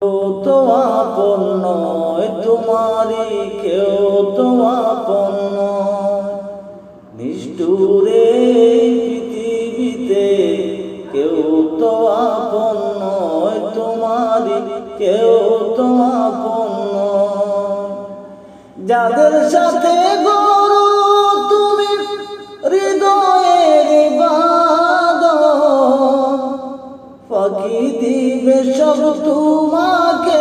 তো আপন নয় তোমারি, কেউ তো আপন নয়। নিষ্ঠুরে পৃথিবীতে কেউ তো আপন নয় তোমারি, কেউ তো আপন নয়। যাদের সাথে গড়ো তুমি হৃদয়ের বাঁধন, ফাঁকি দিবে সব তোমাকে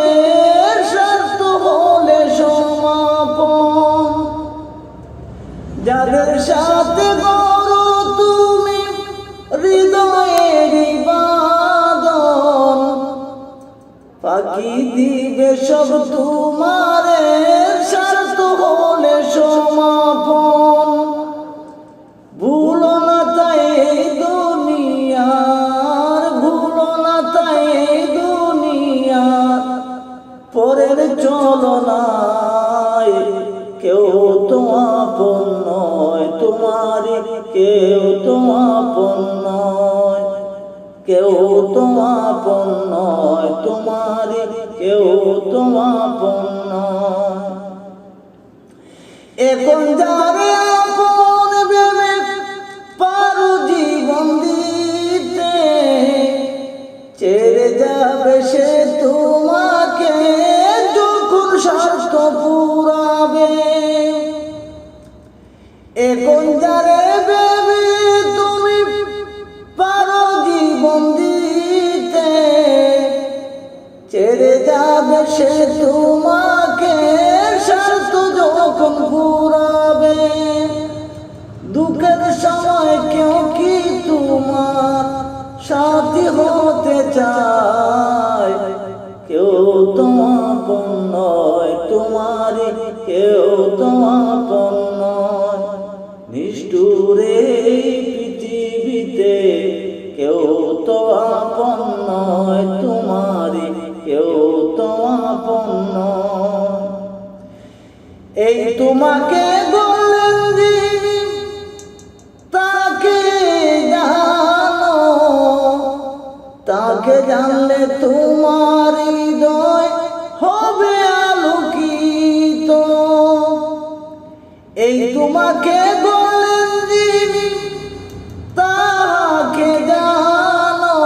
স্বার্থ হলে সমাপন। যাদের সাথে গড়ো তুমি হৃদয়ের বাঁধন, ফাঁকি দিবে সব তোমারে স্বার্থ হলে সমাপন। ভুলো না তাই দুনিয়ার, ভুলো না তাই দুনিয়ার পরের চলনায়। কেউ তো আপন নয় তোমারি, কেউ তো আপন নয়। কেউ তো আপন নয় তোমারি, কেউ তো আপন নয়। এখন যারে আপন ভেবে পারো জীবন দিতে, ছেড়ে যাবে সে তোমাকে যখন স্বার্থ পুরাবে। এখন যারে ভেবে তুমি পারো জীবন দিতে, ছেড়ে যাবে সে তোমাকে স্বার্থ যখন পুরাবে। দুঃখের সময় কেউ কি তোমার সাথী হতে চায়? কেউ তো আপন নয় তোমারি, কেউ তো আপন নয়। নিষ্ঠুরে পৃথিবীতে কেউ তো আপন নয় তোমারি, কেউ তো আপন নয়। এই তোমাকে বললেন যিনি তাকে জানো, তাকে জানলে তোমার হৃদয় হবে আলোকিত। এই তোমাকে বললেন যিনি তাকে জানো,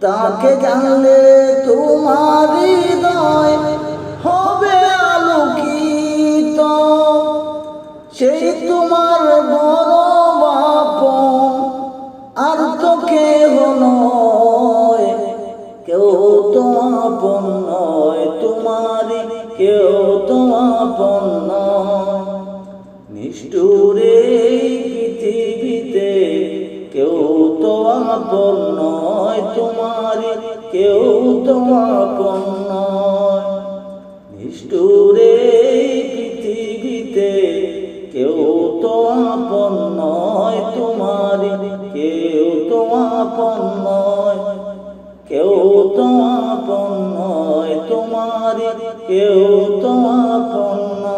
তাকে জানলে তোমার হৃদয় হবে আলোকিত। সেই তোমার বড় আপন, আর তো কেহ নয়। কেউ তো আপন নয় তোমারি, কেউ তো আপন নয়। নিষ্ঠুরে পৃথিবীতে কেউ তো আপন নয় তোমারি, কেউ তো আপন নয়। নিষ্ঠুরে পৃথিবীতে কেউ তো আপন নয় তোমারি, কেউ তো আপন নয়। কেউ তো আপন নয় তোমারি, কেউ তো আপন নয়।